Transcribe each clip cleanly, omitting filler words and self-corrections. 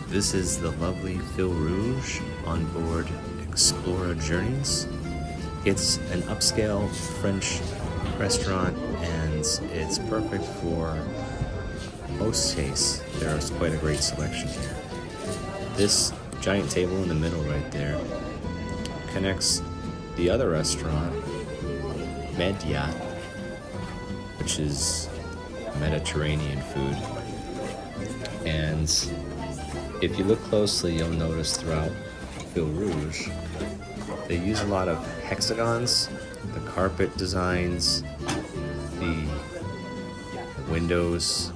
This is the lovely Fil Rouge on board EXPLORA Journeys. It's an upscale French restaurant and it's perfect for most tastes. There's quite a great selection here. This giant table in the middle right there connects the other restaurant, Media, which is Mediterranean food. And if you look closely, you'll notice throughout Fil Rouge, they use a lot of hexagons, the carpet designs, the windows,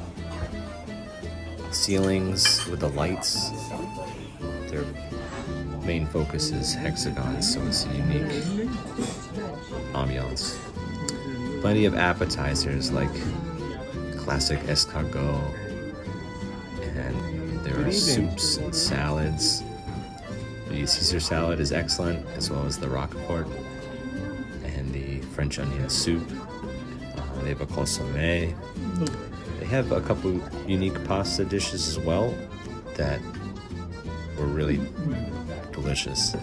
ceilings with the lights. Their main focus is hexagons, so it's a unique ambiance. Plenty of appetizers like classic escargot, and there are soups and salads. The Caesar salad is excellent, as well as the roquefort and the French onion soup. They have a consommé. They have a couple unique pasta dishes as well that were really delicious.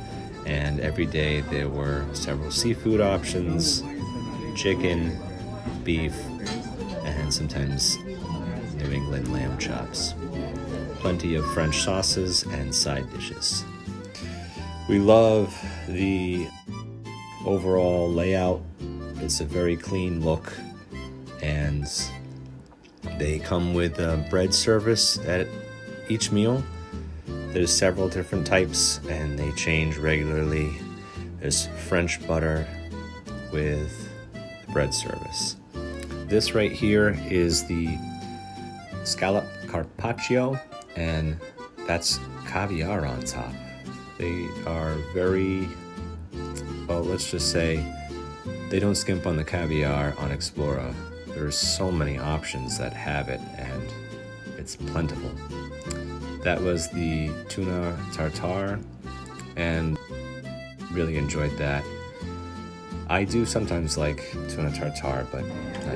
And every day there were several seafood options, chicken, beef, and sometimes New England lamb chops. Plenty of French sauces and side dishes. We love the overall layout. It's a very clean look, and they come with a bread service at each meal. There's several different types and they change regularly. There's French butter with the bread service. This right here is the scallop carpaccio, and that's caviar on top. They are very, well, let's just say they don't skimp on the caviar on EXPLORA. There's so many options that have it, and it's plentiful. That was the tuna tartare, and really enjoyed that. I do sometimes like tuna tartare, but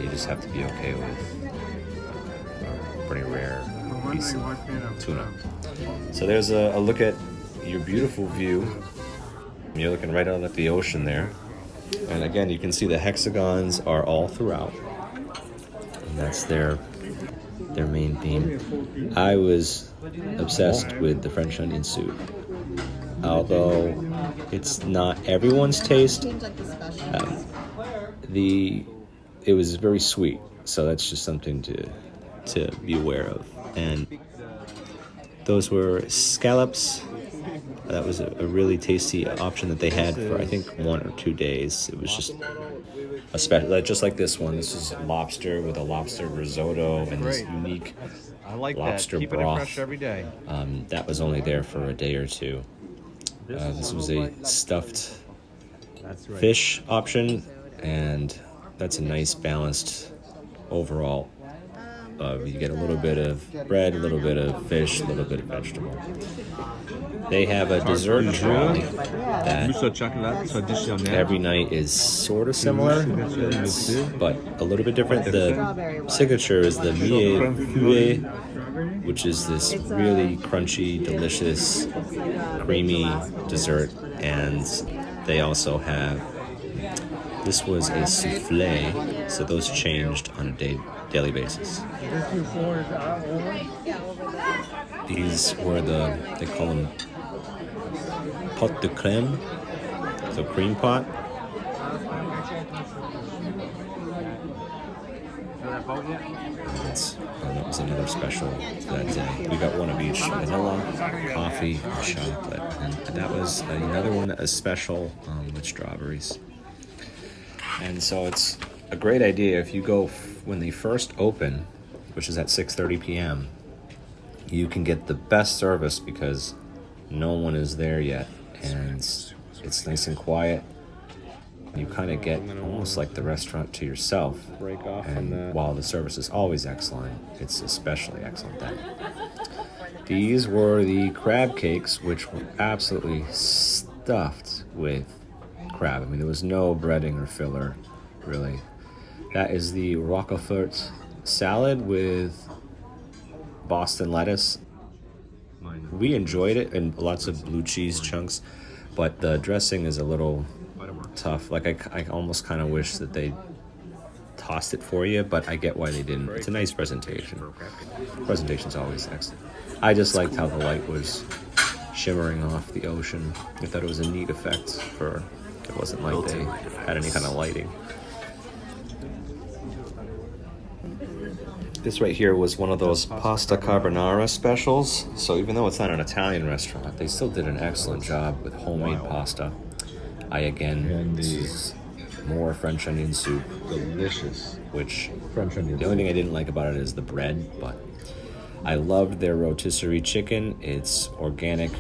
you just have to be okay with a pretty rare piece of tuna. So there's a look at your beautiful view. You're looking right out at the ocean there. And again, you can see the hexagons are all throughout. And that's their main theme. I was obsessed with the French onion soup. Although it's not everyone's taste, it was very sweet. So that's just something to be aware of. And those were scallops. That was a really tasty option that they had for, I think, 1 or 2 days. It was just a special, just like this one. This is lobster with a lobster risotto and this unique lobster broth. It fresh every day. That was only there for a day or two. This was a stuffed fish option, and that's a nice balanced overall. You get a little bit of bread, a little bit of fish, a little bit of vegetable. They have a dessert trolley that every night is sort of similar, but a little bit different. The signature is the millet, which is this really crunchy, delicious, creamy dessert. And they also have, this was a souffle, so those changed on a daily basis. These were they call them pot de crème, so cream pot. That was another special that day. We got one of each, vanilla, coffee, and chocolate. And that was another one, a special with strawberries. And so it's a great idea if you go when they first open, which is at 6:30 p.m. You can get the best service because no one is there yet, and it's nice and quiet. You kind of get almost like the restaurant to yourself. And while the service is always excellent, it's especially excellent then. These were the crab cakes, which were absolutely stuffed with crab. I mean, there was no breading or filler, really. That is the roquefort salad with Boston lettuce. We enjoyed it, and lots of blue cheese chunks, but the dressing is a little tough. Like I almost kind of wish that they tossed it for you, but I get why they didn't. It's a nice presentation. Presentation's always excellent. I just liked how the light was shimmering off the ocean. I thought it was a neat effect for, it wasn't like they had any kind of lighting. This right here was one of those pasta carbonara specials. So even though it's not an Italian restaurant, they still did an excellent job with homemade pasta. This is more French onion soup. Delicious. Which, French onion the only thing I didn't like about it is the bread, but I loved their rotisserie chicken. It's organic,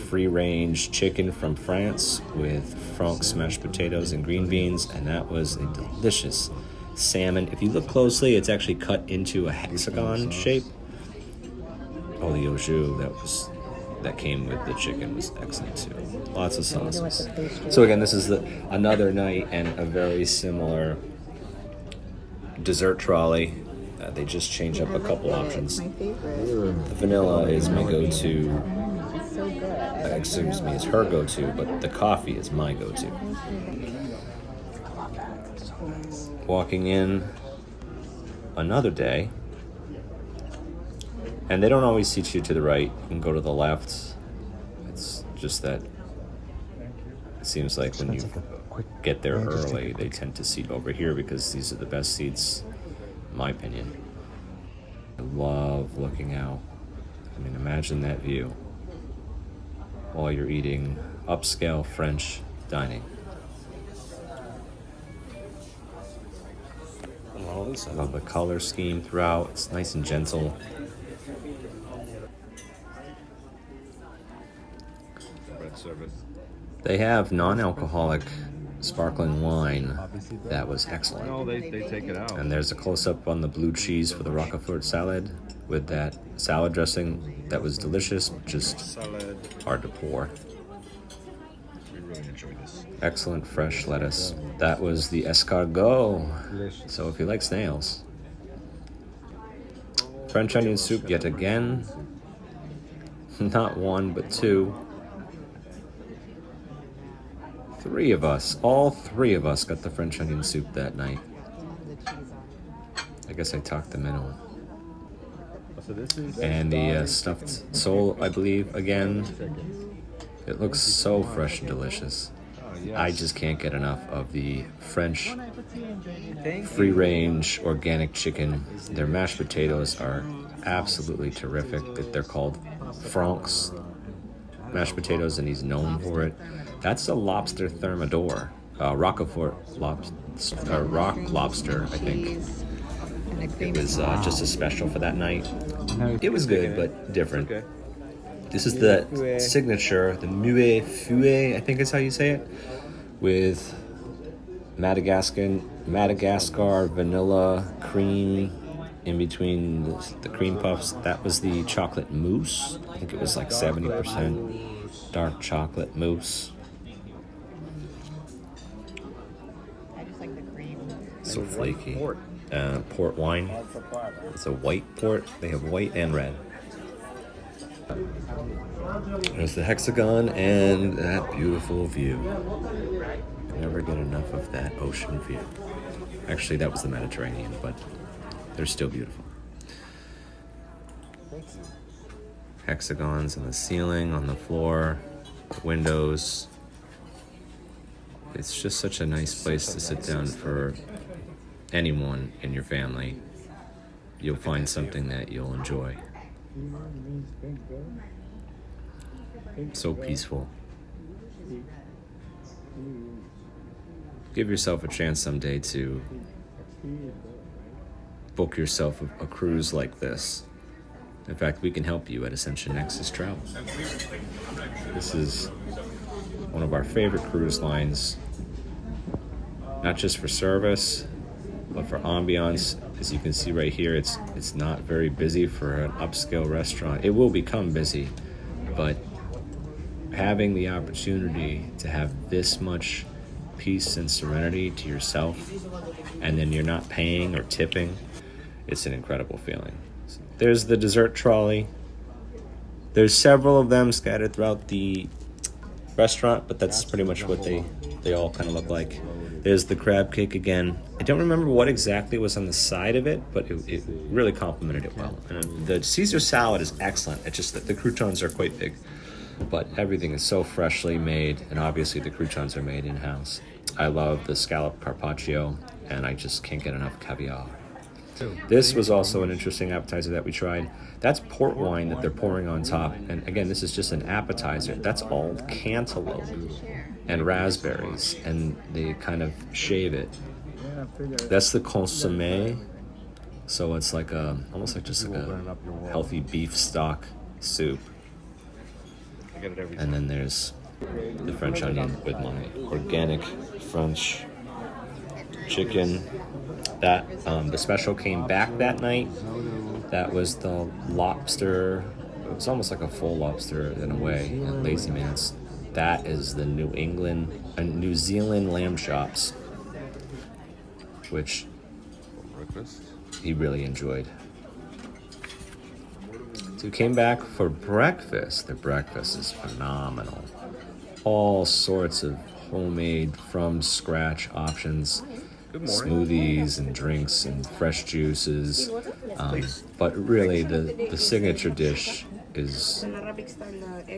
free-range chicken from France with Frank's mashed potatoes and green beans, and that was a delicious salmon. If you look closely, it's actually cut into a hexagon shape. Oh, the au jus that came with the chicken was excellent too. Lots of sauces. So again, this is another night and a very similar dessert trolley. They just change up a couple options. The vanilla is my go-to. Excuse me, it's her go-to, but the coffee is my go-to. Walking in another day, and they don't always teach you to the right. You can go to the left. It's just that it seems like when you get there early, they tend to seat over here because these are the best seats, in my opinion. I love looking out. I mean, imagine that view while you're eating upscale French dining. I love the color scheme throughout. It's nice and gentle. They have non-alcoholic sparkling wine that was excellent. No, they take it out. And there's a close-up on the blue cheese for the Roquefort salad with that salad dressing that was delicious, just hard to pour. We really enjoyed this. Excellent fresh lettuce. That was the escargot. So if you like snails. French onion soup yet again. Not one, but two. All three of us got the French onion soup that night. I guess I talked them in on. And the stuffed sole, I believe, again. It looks so fresh and delicious. I just can't get enough of the French free-range organic chicken. Their mashed potatoes are absolutely terrific. They're called Frank's mashed potatoes, and he's known for it. That's a lobster thermidor, Roquefort rock lobster, I think. It was just a special for that night. It was good, but different. This is the signature, the muet fouet, I think is how you say it, with Madagascar vanilla cream in between the cream puffs. That was the chocolate mousse. I think it was like 70% dark chocolate mousse. So flaky. Port wine. It's a white port. They have white and red. There's the hexagon and that beautiful view. Never get enough of that ocean view. Actually, that was the Mediterranean, but they're still beautiful. Hexagons on the ceiling, on the floor, windows. It's just such a nice place to sit down for anyone in your family. You'll find something that you'll enjoy. So peaceful. Give yourself a chance someday to book yourself a cruise like this. In fact, we can help you at Ascension Nexus Travel. This is one of our favorite cruise lines, not just for service, but for ambiance. As you can see right here, it's not very busy for an upscale restaurant. It will become busy, but having the opportunity to have this much peace and serenity to yourself, and then you're not paying or tipping, it's an incredible feeling. There's the dessert trolley. There's several of them scattered throughout the restaurant, but that's pretty much what they all kind of look like. There's the crab cake again. I don't remember what exactly was on the side of it, but it really complemented it well. And the Caesar salad is excellent. It's just that the croutons are quite big, but everything is so freshly made, and obviously the croutons are made in-house. I love the scallop carpaccio, and I just can't get enough caviar. This was also an interesting appetizer that we tried. That's port wine that they're pouring on top. And again, this is just an appetizer. That's all cantaloupe and raspberries, and they kind of shave it. That's the consommé. So it's like almost like just like a healthy beef stock soup. And then there's the French onion with my organic French chicken. That the special came back that night. That was the lobster. It was almost like a full lobster in a way at Lazy Man's. That is the New Zealand lamb chops, which he really enjoyed. So we came back for breakfast. The breakfast is phenomenal. All sorts of homemade, from scratch options. Smoothies and drinks and fresh juices, but really the signature dish is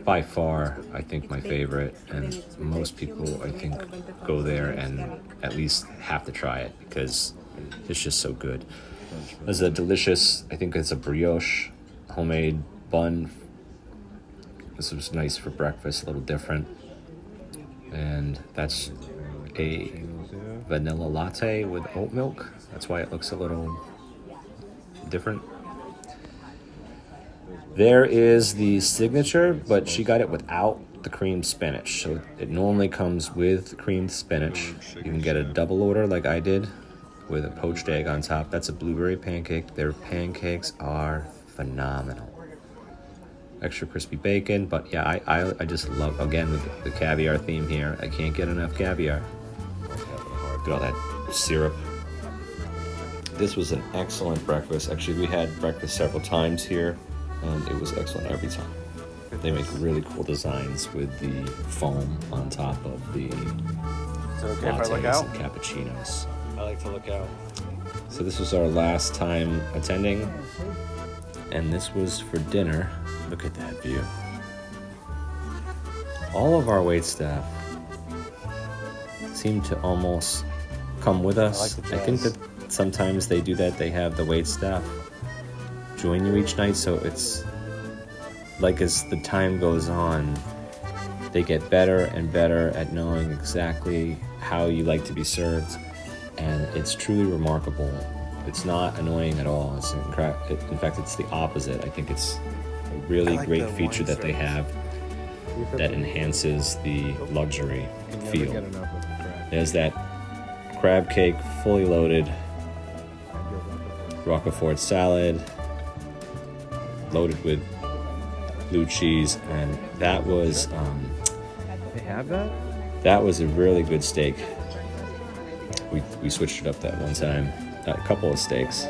by far, I think, my favorite, and most people, I think, go there and at least have to try it because it's just so good. There's a delicious, I think it's a brioche homemade bun. This was nice for breakfast, a little different, and that's a vanilla latte with oat milk. That's why it looks a little different. There is the signature, but she got it without the creamed spinach. So it normally comes with creamed spinach. You can get a double order like I did with a poached egg on top. That's a blueberry pancake. Their pancakes are phenomenal. Extra crispy bacon, but yeah, I just love, again, the caviar theme here. I can't get enough caviar. Look at all that syrup. This was an excellent breakfast. Actually, we had breakfast several times here, and it was excellent every time. They make really cool designs with the foam on top of the lattes and cappuccinos. I like to look out. So this was our last time attending, and this was for dinner. Look at that view. All of our waitstaff seem to almost come with us. I think that sometimes they do that. They have the waitstaff join you each night, so it's like as the time goes on, they get better and better at knowing exactly how you like to be served, and it's truly remarkable. It's not annoying at all. In fact, it's the opposite. I think it's a really great feature that they have that enhances the luxury feel. There's that crab cake, fully loaded, Roquefort salad, loaded with blue cheese, and that was They have that? that was a really good steak. We switched it up that one time. A couple of steaks.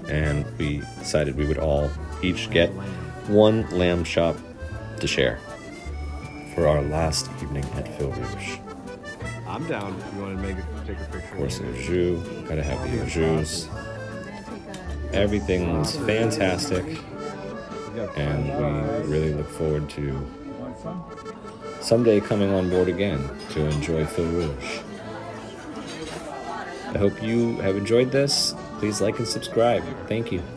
And we decided we would all each get one lamb chop to share for our last evening at Fil Rouge. I'm down if you want to take a picture. Of course, au jus. Gotta have the au jus. Everything was fantastic, and we really look forward to someday coming on board again to enjoy Fil Rouge. I hope you have enjoyed this. Please like and subscribe. Thank you.